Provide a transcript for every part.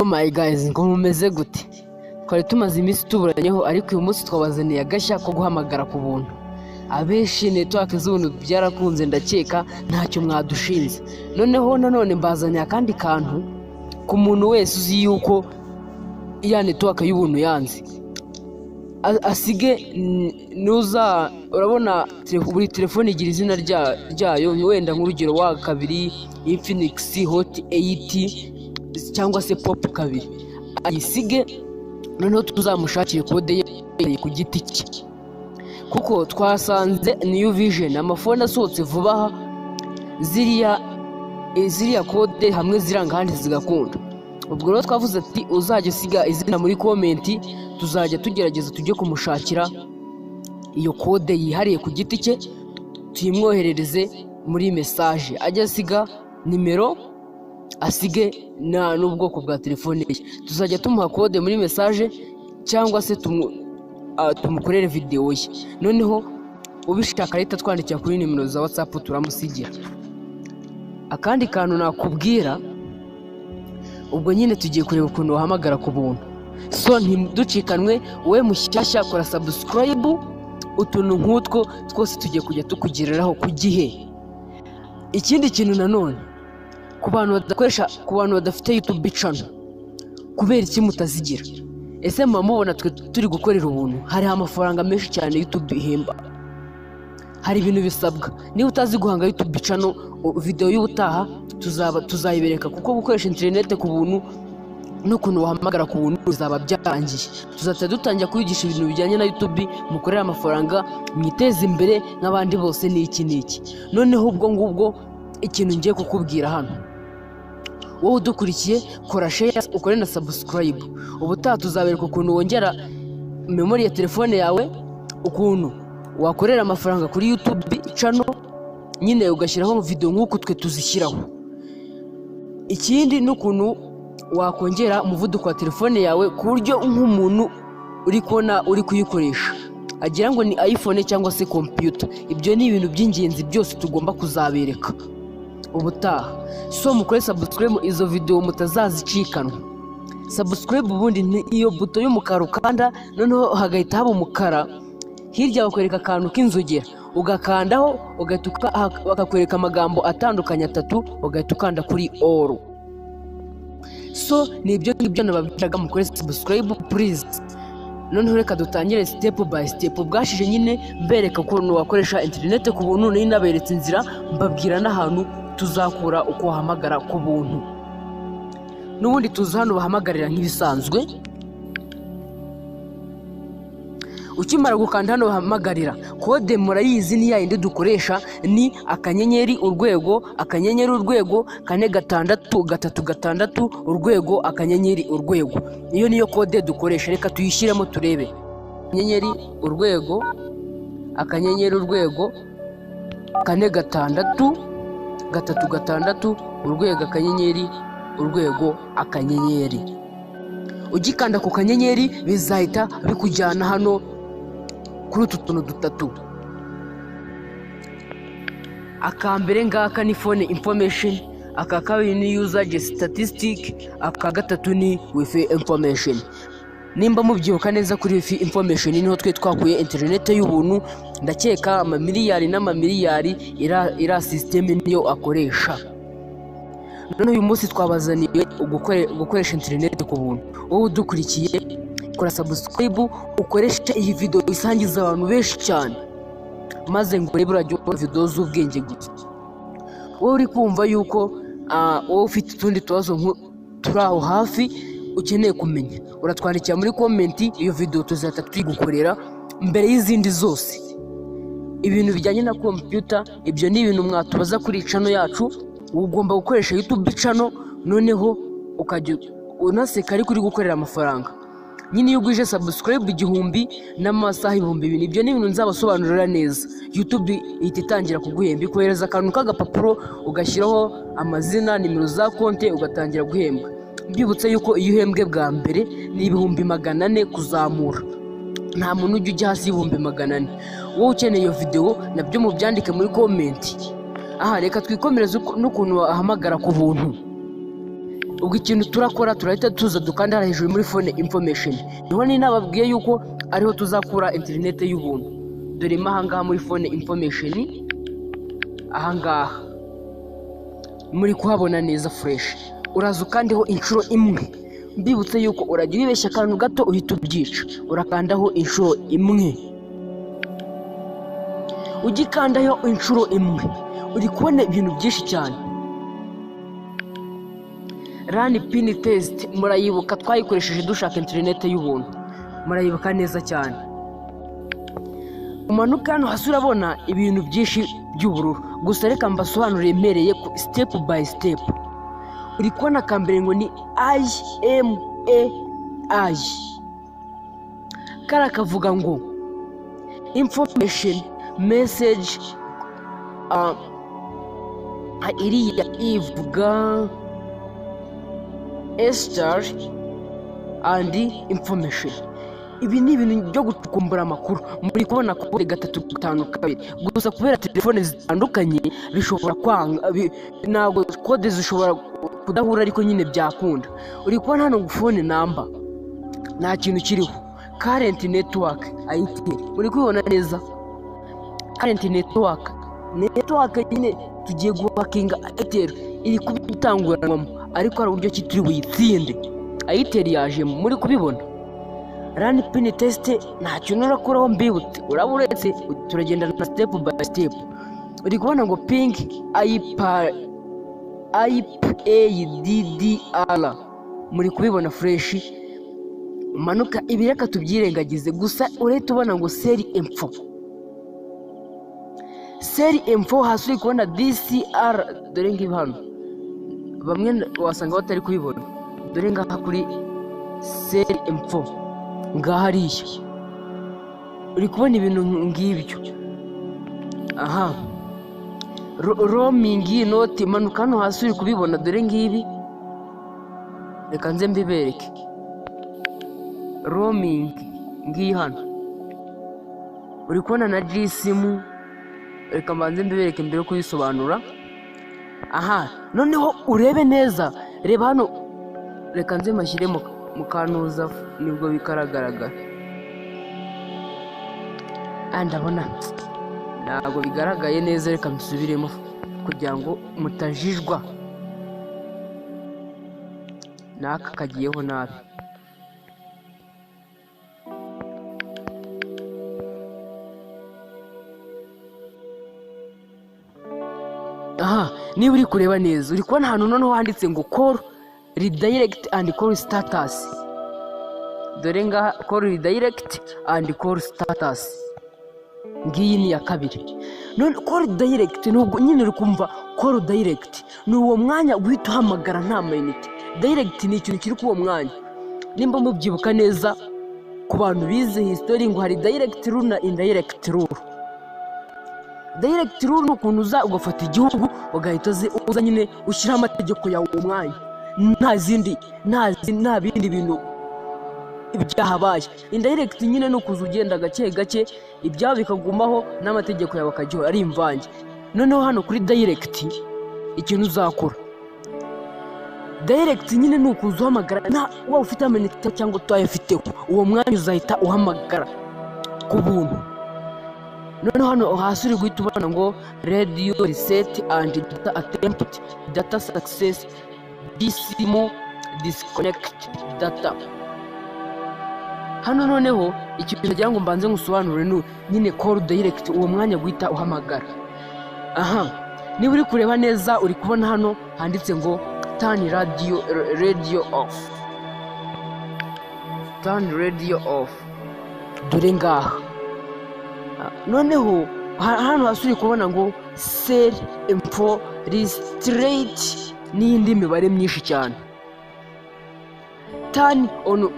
my guys, ngo mumeze gute? Twari tumaze iminsi tuburanyeho, ariko uyu munsi twabazaniye agashya ko guhamagara ku buntu. Abenshi network z'ubuntu byarakunze, ndakeka ntacyo mwadushinze. Noneho nanone mbazaniye akandi kantu ku muntu wese uzi yuko ya network y'ubuntu yanze. Asige nuza, urabona buri telefone igira izina ryayo, wenda nk'urugero wa kabiri Infinix Hot 80 cyangwa se Pop kabiri. Ayisige noneho tuzamushakire kode ye ku giti cye, kuko twasanze New Vision amafone asohotse vuba aha ziriya kode hamwe ziranga handi zigakunda. Ubwo rero twavuze ati uzajya usiga izina muri comment, tuzajya tugerageza tujye kumushakira iyo kode yihariye ku giti cye, tuyimwoherereze muri message. Ajya asiga nimero, asige n'ubwoko bwa telefone ye, tuzajya tumuha kode muri message cyangwa se tumukorere video ye. Noneho ubishaka leta twandikira kuri nimero za WhatsApp turamusigira. Akandi kantu nakubwira, ubwo nyine tugiye kureba ukuntu wahamagara ku buntu. So ntiducikanwe, wowe mushyashya kora subscribe, utuntu nk'utwo twose tugiye kujya tukugiriraho ku gihe. Ikindi kintu nanone, ku bantu badafite YouTube channel, kubera iki mutazigira? Ese mubona twe turi gukorera ubuntu? Hari amafaranga menshi cyane YouTube ihemba, hari ibintu bisabwa. Niba utazi guhanga YouTube channel, video y'ubutaha tuzayibereka, kuko gukoresha internet ku buntu n'ukuntu wahamagara ku buntu bizaba byarangiye. Tuzahita dutangira kwigisha ibintu bijyanye na YouTube, mukorera amafaranga, mwiteze imbere nk'abandi bose n'iki. Noneho ubwo ngubwo ikintu ngiye kukubwira hano, wowe udukurikiye kora share, ukore na subscribe. Ubutaha tuzabereka ukuntu wongera memory ya telefone yawe, ukuntu wakorera amafaranga kuri YouTube channel, nyine ugashyiraho video nk'uko twe tuzishyiraho. Ikindi n'ukuntu wakongera umuvuduko wa telefone yawe ku buryo nk'umuntu uri kubona uri kuyikoresha agira ngo ni iPhone cyangwa se computer. Ibyo ni ibintu by'ingenzi byose tugomba kuzabereka ubutaha. So mukore subscribe, izo video mutazazicikanwa. Subscribe ubundi ni iyo buto y'umukara ukanda, noneho hagahita haba umukara, hirya bakwereka akantu k'inzogera, ugakandaho bakakwereka amagambo atandukanye 3, ugahita ukanda kuri all. So nibyo nababwiraga, mukore subscribe please. Noneho reka dutangire step by step. Bwashije nyine mbereka ukuntu wakoresha internet ku buntu, ni naberetse inzira, mbabwira n'ahantu tuzakura uko wahamagara ku buntu. N'ubundi tuza hano bahamagarira nk'ibisanzwe. Ukimara gukanda hano bahamagarira, kode murayizi ni yayindi dukoresha, ni akanyenyeri urwego 466 urwego akanyenyeri urwego. Iyo niyo kode dukoresha, reka tuyishyiremo turebe. Akanyenyeri urwego 466 urwego akanyenyeri urwego akanyenyeri. Ugikanda ku kanyenyeri bizahita bikujyana hano kuri utu tuntu dutatu. Akambere ngaka ni phone information, aka kabiri ni usage statistic, aka gatatu ni wifi information. Nimba mubyibuka neza, kuri wifi information niho twe twakuye internet y'ubuntu. Ndakeka amamiliyari n'amamiliyari ira system niyo akoresha. None uyu munsi twabazaniye gukoresha internet ku buntu. Wowe udukurikiye kora subscribe, ukoreshe iyi video isangiza abantu benshi cyane, maze ngo rebe urajya video z'ubwenge gusa. Wowe uri kumva yuko wowe ufite utundi tubazo turi aho hafi ukeneye kumenya, uratwandikira muri comment. Iyo video tuzahita tuyigukorera mbere y'izindi zose. Ibintu bijyanye na computer, ibyo ni ibintu mwatubaza kuri channel yacu. Ugomba gukoresha YouTube channel, noneho ukajya unaseka ari kuri gukorera amafaranga. Nyine iyo ugwije subscribe 1000 n'amasaha 2000, ibyo ni ibintu nzabasobanurira neza. YouTube ihita itangira kuguhemba, ikohereza akantu k'agapapuro, ugashyiraho amazina, nimero za konte, ugatangira guhembwa. Mbibutse yuko iyo uhembwe bwa mbere ni 400 kuzamura, nta muntu ujya hasi 400. Wowe ukeneye iyo video nabyo mubyandike muri comment. Aha reka twikomereze n'ukuntu wahamagara ku buntu. ubwo ikintu turakora turahita tuza dukanda hejuru muri phone information. Niho ni nababwiye yuko ariho tuzakura internet y'ubuntu. Dore mahanga muri phone information ahangaha muri kuhabona neza fresh. Uraza ukandeho inshuro imwe, mbibutse yuko urajya wibeshya akantu gato uhita ubyica. Urakandaho inshuro imwe, ugikandayo inshuro imwe uri kubona ibintu byinshi cyane. Run pin test murayibuka twayikoresheje dushaka internet y'ubuntu, murayibuka neza cyane. Umanuka hano hasi urabona ibintu byinshi by'ubururu, gusa reka mbasobanurire mpereye step by step. Uri kubona kambere ngo ni IMAI, kara kavuga ngo information message, iriya ivuga star and information. Ibi ni ibintu byo gukumbura amakuru. Muri kubona kode 352, gusa kubera telefone zitandukanye bishobora kwanga, ntabwo kode zishobora kudahura, ariko nyine byakunda. Uri kubona hano phone number nta kintu kiriho, current network IT. Uri kubona neza current network nyine tugiye guhakinga Airtel iri kubitanguranwamo, ariko hari uburyo kitiri witsinde. Airtel yaje, muri kubibona. Run pin test nta kintu urakuraho mbibutse, uraburetse turagenda na step by step. Uri kubona ngo ping IPADDR, muri kubibona fresh. Manuka ibireka tubyirengagize, gusa uretse ubona ngo seri info hasi uri kubona DCR. Dore ngibi hano bamwe wasanga batari kubibona, dore ngaha kuri seri info ngaha hariya uri kubona ibintu ngibyo. Aha, roaming note, manuka hano hasi uri kubibona, dore ngibi. Reka nze mbibereke roaming ngiyi hano, uri kubona na GSIM. Reka mbanze mbibereke mbere yo kubisobanura. Aha, noneho urebe neza, reba hano. Reka nze mashyire mu kanuza nibwo bikaragaragara. Ndabona ntabwo bigaragaye neza, reka mbisubiremo kugira ngo mutajijwa. Naka kagiyeho nabi. Aha, niba uri kureba neza uri kubona ahantu noneho handitse ngo call redirect and call status. Dore ngaha call redirect and call status, ngiyi ni ya kabiri. None call direct nubwo nyine uri kumva call direct ni uwo mwanya guhita uhamagara nta mayinite. Direct ni ikintu kiri kuwo mwanya. Nimba mubyibuka neza ku bantu bize history ngo hari direct rule na indirect rule. Direct rule n'ukuntu uza ugafata igihugu ugahita uza nyine ushyira amategeko yawe uwo mwanya, nta bindi bintu ibyahabaye. Indirect nyine no kuza ugenda gake gake, ibyawe bikagumaho n'amategeko yawe akajya ari imvange. Noneho hano kuri direct ikintu uzakora, direct nyine ni ukuza uhamagara nta waba ufite amanite cyangwa utayafiteho, uwo mwanya uzahita uhamagara ku buntu. Noneho hano hasi uri guhita ubona ngo radio reset and data attempt, data success, DSIM disconnect data. Hano noneho ikintu kugira ngo mbanze ngusobanurire nyine call direct, uwo mwanya guhita uhamagara. Aha, niba uri kureba neza uri kubona hano handitse ngo turn radio off, turn radio off. Dore ngaha noneho hano hasi uri kubona ngo cell info restrict n'indi mibare myinshi cyane. Turn on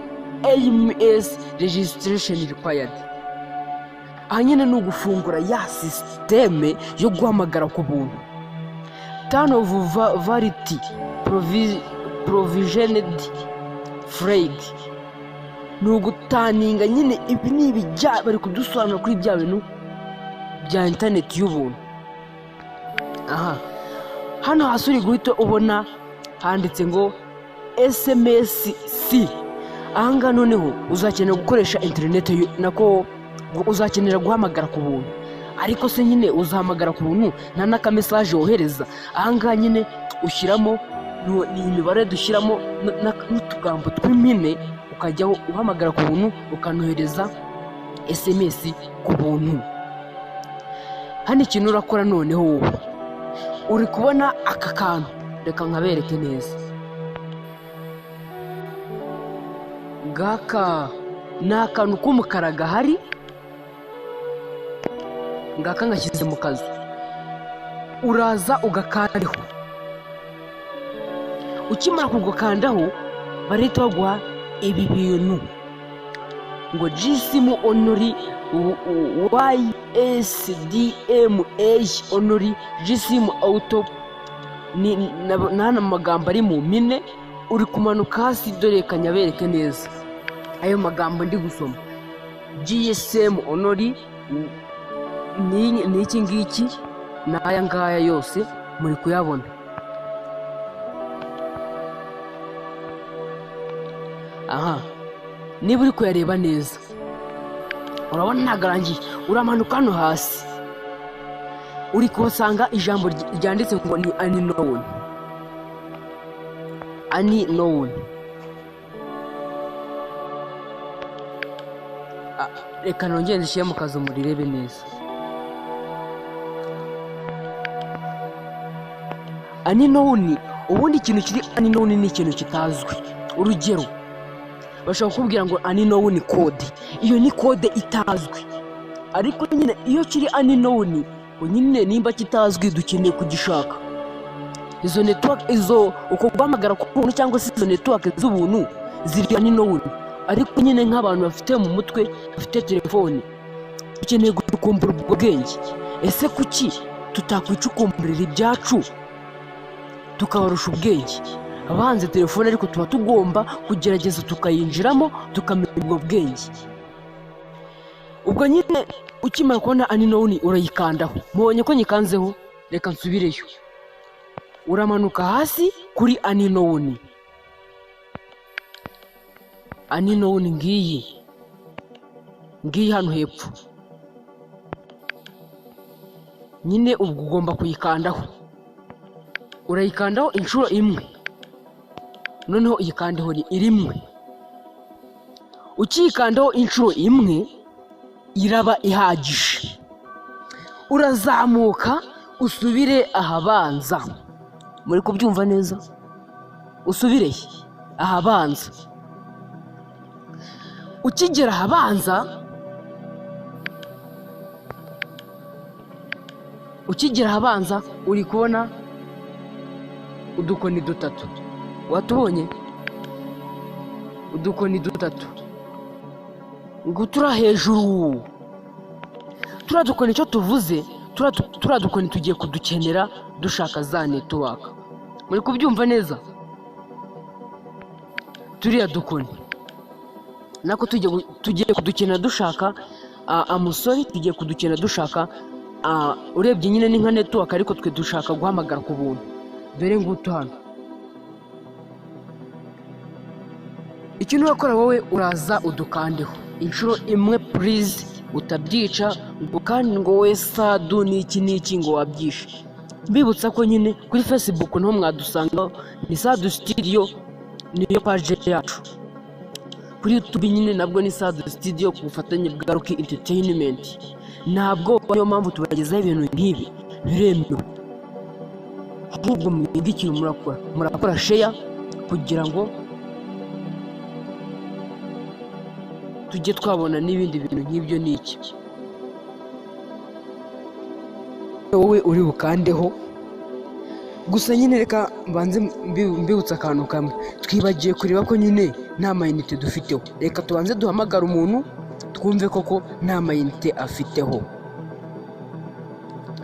AMS registration required. Aha nyine ni ugufungura ya systeme yo guhamagara ku buntu. Turn of validity provisioned flag. Ni ugutaninga nyine ibi ni ibijya bari kudusobanura kuri bya bintu bya internet y'ubuntu. Aha, hano hasi uri guhita ubona handitse ngo SMS si. Ahangaha noneho uzakenera gukoresha interineti nako uzakenera guhamagara ku buntu, ariko se nyine uzahamagara ku buntu nta n'akamesaje wohereza. Ahangaha nyine ushyiramo ni imibare dushyiramo n'utugambo tw'impine, ukajya uhamagara ku buntu ukanohereza SMS ku buntu. Hano ikintu urakora noneho wowe uri kubona aka kantu, reka nkabereke neza. Ngaka ni akantu k'umukara gahari, ngaka ngashyize mu kazu. Uraza ugakandaho, ukimara kugakandaho barahita baguha ibi bintu ngo GSM onuri YSDMA onuri GSM auto, n'ana magambo ari mu mpine. Uri kumanuka hasi, dore kanyabereke neza ayo magambo ndi gusoma. GSM onuri ni iki ngiki n'aya ngaya yose muri kuyabona. Aha, niba uri kuyareba neza urabona nagarangiye, uramanuka hano hasi uri kuhasanga ijambo ryanditse ngo ni unknown. Reka nongere ndishyire mu kazu murirebe neza. Unknown, ubundi ikintu kiri unknown ni ikintu kitazwi. Urugero bashobora kukubwira ngo unknown code, iyo ni code itazwi. Ariko nyine iyo kiri unknown nyine nimba kitazwi dukeneye kugishaka. Izo network uko guhamagara ku buntu cyangwa se izo network z'ubuntu ziri unknown. Ariko nyine nk'abantu bafite mu mutwe, bafite telefone, dukeneye gukumbura ubwenge. Ese kuki tutakwicukumburira ibyacu tukabarusha ubwenge? Abanze telefone ariko tuba tugomba kugerageza tukayinjiramo tukamenya ubwo bwenge. Ubwo nyine ukimara kubona unknown urayikandaho. Mubonye ko nyikanzeho, reka nsubireyo. Uramanuka hasi kuri unknown. Unknown ngiyi hano hepfo nyine, ubwo ugomba kuyikandaho. Urayikandaho inshuro imwe, noneho iyikandeho rimwe. Ukiyikandaho inshuro imwe iraba ihagije. Urazamuka usubire ahabanza. Muri kubyumva neza? Usubire ahabanza. Ukigera ahabanza uri kubona udukoni dutatu. Watubonye? Udukoni dutatu ngo tura hejuru. Tura dukoni icyo tuvuze, tura dukoni tugiye kudukenera dushaka za network. Muri kubyumva neza? Turiya dukoni nako tugiye kudukenera dushaka amusori, tugiye kudukenera dushaka urebye nyine ni nka network, ariko twe dushaka guhamagara ku buntu. Dore ngutu hano. Ikintu wakora wowe, uraza udukandeho inshuro imwe please, utabyica ngo kandi ngo we sadu n'iki ngo wabyishe. Mbibutsa ko nyine kuri Facebook niho mwadusanga, ni Sadu Studio, niyo page yacu. Kuri YouTube nyine nabwo ni Sadu Studio ku bufatanye bwa Rock Entertainment. Ntabwo niyo mpamvu tubagezaho ibintu nk'ibi biremewe. Ahubwo mwige ikintu murakora share kugira ngo tujye twabona n'ibindi bintu nk'ibyo. N'iki wowe uri bukandeho gusa nyine. Reka mbanze mbibutsa akantu kamwe, twibagiye kureba ko nyine nta mayinite dufiteho. Reka tubanze duhamagara umuntu twumve koko nta mayinite afiteho,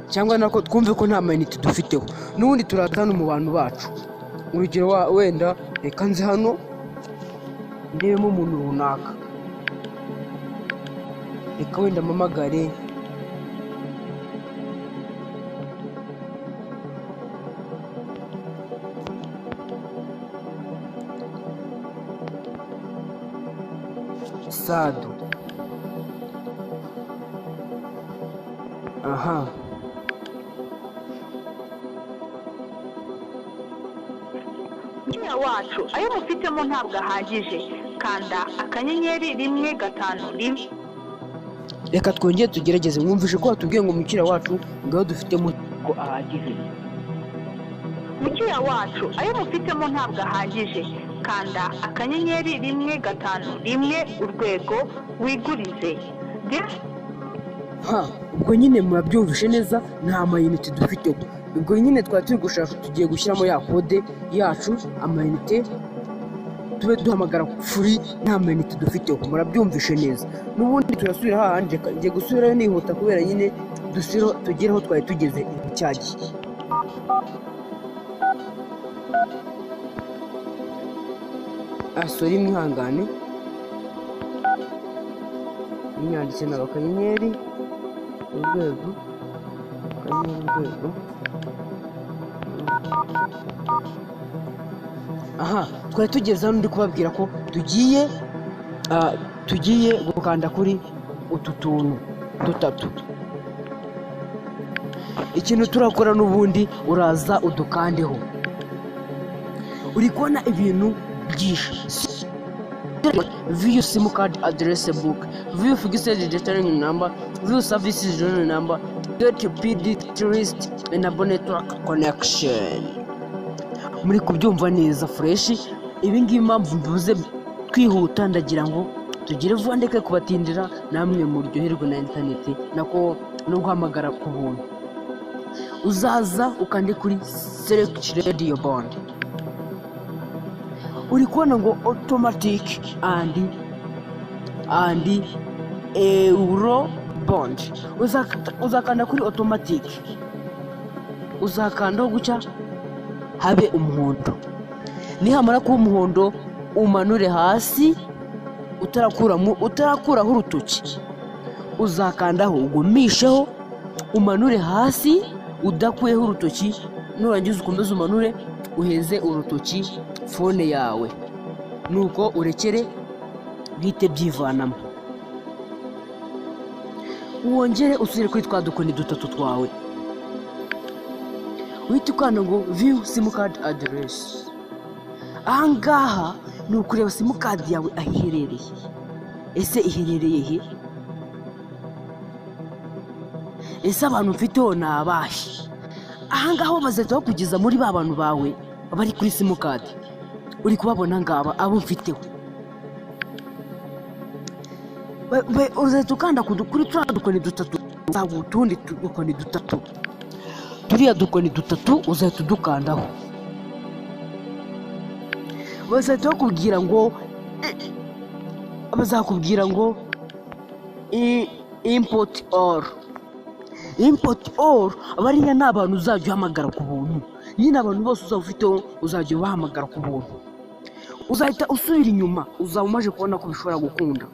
cyangwa nako twumve ko nta mayinite dufiteho. N'ubundi turaza hano mu bantu bacu. Urugero wenda reka nze hano ndebemo umuntu runaka, reka wenda mpamagare sado. Aha, umukiriya wacu ayo mufitemo ntabwo ahagije, kanda akanyenyeri 151. reka twongere tugerageze. Mwumvishe ko watubwiye ngo umukiriya wacu ngaho dufitemo ko ahagije. umukiriya wacu ayo mufitemo ntabwo ahagije, kanda akanyenyeri 151 urwego wigurize. Ubwo nyine murabyumvishe neza, nta mayinite dufite. Ubwo nyine twari turi gushaka, tugiye gushyiramo ya kode yacu, amayinite tube duhamagara free, nta mayinite dufite. Murabyumvishe neza. N'ubundi turasubira hahandi, ngiye gusubirayo nihuta kubera nyine tugereho twari tugeze icyagiye. Sorry, mwihangane, nyanditse na akanyenyeri urwego, aha twari tugeze hano ndi kubabwira ko tugiye gukanda kuri utu tuntu dutatu. Ikintu turakora n'ubundi uraza udukandeho. Uri kubona ibintu byinshi: view sim card address book, view fixed registering number, view services journal number, get PD list, enable network connection. Muri kubyumva neza fresh. Ibi ngibi impamvu mvuze kwihuta, ndagira ngo tugire vuba ndeke kubatindira, namwe muryoherwe na internet nako no guhamagara ku buntu. Uzaza ukande kuri select radio bond. Uri kubona ngo automatic and euro bond. Uzakanda kuri automatic, uzakandaho gucya habe umuhondo. Nihamara kuba umuhondo umanure hasi, utarakuraho urutoki. Uzakandaho ugumisheho, umanure hasi udakuyeho urutoki. Nurangiza ukomeze umanure, uheze urutoki fone yawe, nuko urekere bite byivanamo. Wongere usubire kuri twa dukoni dutatu twawe, uhita ukanda ngo view sim card address. Ahangaha ni ukureba simukadi yawe ahiherereye. Ese iherereye he? Ese abantu mfiteho ni abahe? Ahangaha bazahita bakugeza muri ba bantu bawe bari kuri simukadi. Uri kubabona ngaba abo mfiteho. Uzahita ukanda kuri turiya dukoni dutatu, utundi dukoni dutatu. Turiya dukoni dutatu uzahita udukandaho. Bazahita bakubwira ngo import all. Bariya ni abantu uzajya uhamagara ku buntu. Nyine abantu bose uzaba ufiteho uzajya ubahamagara ku buntu. Uzahita usubira inyuma, uzaba umaze kubona ko bishobora gukunda.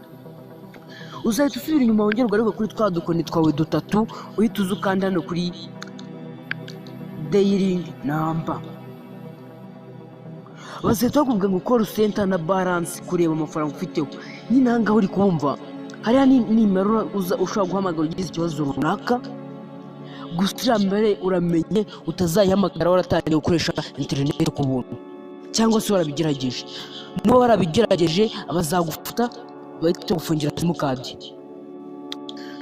Uzahita usubira inyuma wongera ugaruke kuri twa dukoni twawe dutatu, uhita uza ukanda hano kuri dialing number. Bazahita bakubwira ngo call center na balance, kureba amafaranga ufiteho. Nyine ahangaha uri kumva hariya nimero ushobora guhamagara ugize ikibazo runaka. Gusa mbere uramenye utazayihamagara waratangiye gukoresha internet ku buntu, cyangwa se warabigerageje. Niba warabigerageje abazagufata bahita gufungira simukadi.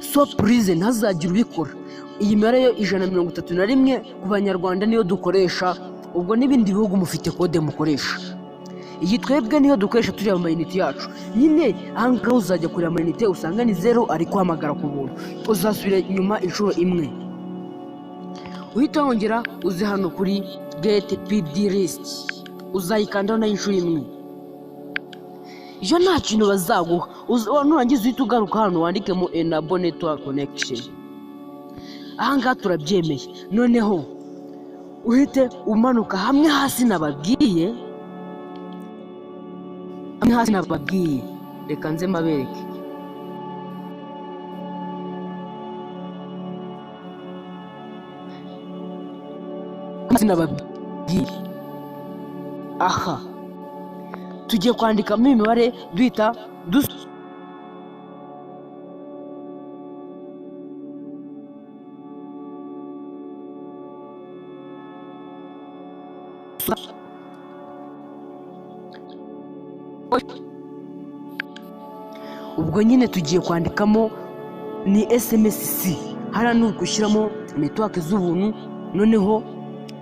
So please ntazagira ubikora. Iyi mibare yo 131 ku banyarwanda niyo dukoresha, ubwo n'ibindi bihugu mufite kode mukoresha. Iyi twebwe niyo dukoresha turi amayinite yacu. Nyine ahangaha uzajya kuri amayinite usanga ni 0 ari kuhamagara ku buntu. Uzasubira inyuma inshuro imwe, uhita wongera uze hano kuri get PD list, uzayikandaho na inshuro imwe. Iyo nta kintu bazaguha. Nurangiza uhita ugaruka hano wandikemo enable network connection. Ahangaha turabyemeye. Noneho uhite umanuka hamwe hasi nababwiye. Reka nze mabereke. Aha tugiye kwandikamo imibare duhita ubwo nyine tugiye kwandikamo ni SMS hariya ni ugushyiramo network z'ubuntu, noneho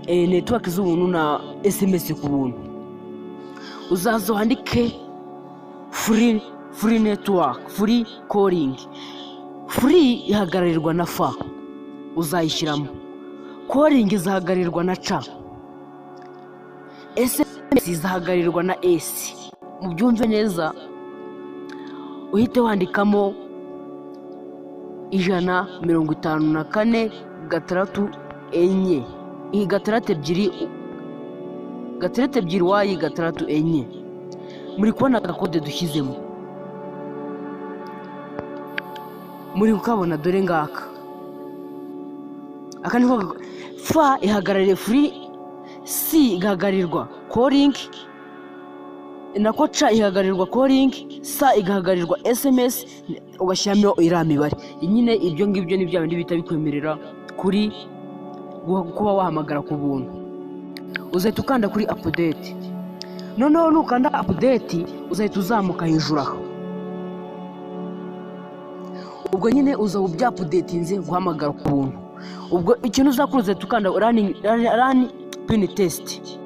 network z'ubuntu na SMS ku buntu. Uzaza wandike free network, free calling. Free ihagararirwa na fa, uzayishyiramo. Calling izahagararirwa na ca, SMS izahagararirwa na S. Mubyumve neza, uhite wandikamo 154 gatandatu enye, iyi gatandatu ebyiri wayi gatandatu enye. Muri kubona agakode dushyizemo, muri kukabona dore ngaka. Aka niho fa ihagarariye free, C igahagarirwa calling, nako ca ihagarirwa calling, sa igahagarirwa SMS, ugashyiramo iriya mibare. Nyine ibyo ngibyo ni bya bindi bita bikwemerera kuri kuba wahamagara ku buntu. Uzahita ukanda kuri update, noneho nukanda update uzahita uzamuka hejuru aho. Ubwo nyine uzaba byapdatinze guhamagara ku buntu. Ubwo ikintu uzakora uzahita ukanda run pin test.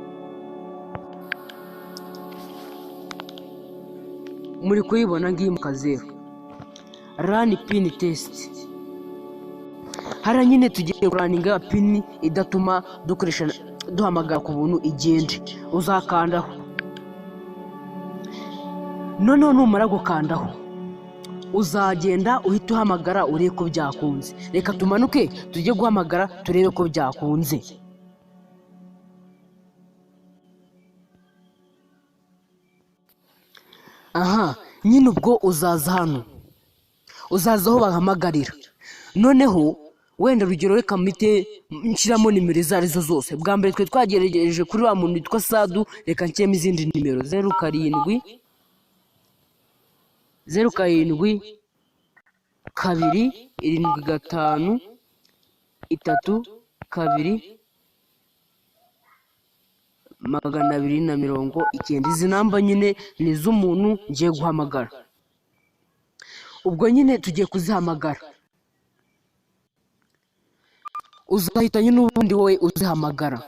Muri kuyibona ngiyi mu kazeru, run pin test. Hara nyine tugiye kuraninga pin idatuma duhamagara ku buntu igende. Uzakandaho, noneho numara gukandaho uzagenda uhita uhamagara urebe ko byakunze. Reka tumanuke tujye guhamagara turebe ko byakunze. Aha nyine ubwo uzaza hano, uzaza aho bahamagarira. Noneho wenda urugero reka mpite nshyiramo nimero izo arizo zose. Bwa mbere twe twagerageje kuri wa muntu witwa Sadu, reka nshyiremo izindi nimero 07 2 75 32 290. Izi namba nyine ni iz'umuntu ngiye guhamagara. Ubwo nyine tugiye kuzihamagara, uzahita nyine ubundi wowe uzihamagara.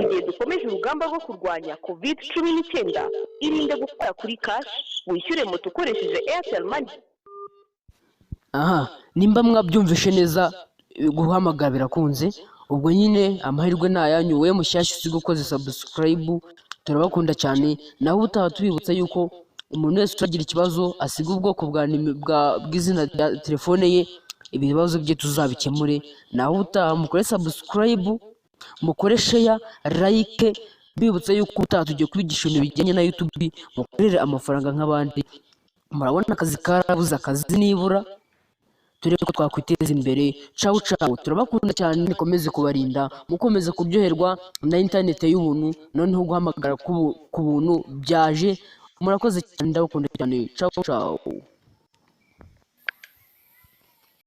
Igihe dukomeje urugamba rwo kurwanya COVID-19, irinde gukora kuri cash, wishyure moto ukoresheje Airtel Money. Aha nimba mwabyumvishe neza, guhamagara birakunze. Ubwo nyine amahirwe ni ayanyu. Wowe mushyashya usiga ukoze subscribe, turabakunda cyane. Naho utaha tubibutsa yuko umuntu wese uragira ikibazo asiga ubwoko bw'izina rya telefone ye, ibibazo bye tuzabikemure. Naho utaha mukore subscribe, mukore share, like. Bibutsa yuko utaha tugiye kwigisha ibintu bijyanye na YouTube, mukorere amafaranga nk'abandi. Murabona akazi karabuze, akazi nibura turebe ko twakwiteza imbere. Ciao ciao, turabakunda cyane. Nikomeze kubarinda, mukomeze kuryoherwa na internet y'ubuntu. Noneho guhamagara ku buntu byaje. Murakoze cyane, ndabakunda cyane. Ciao ciao.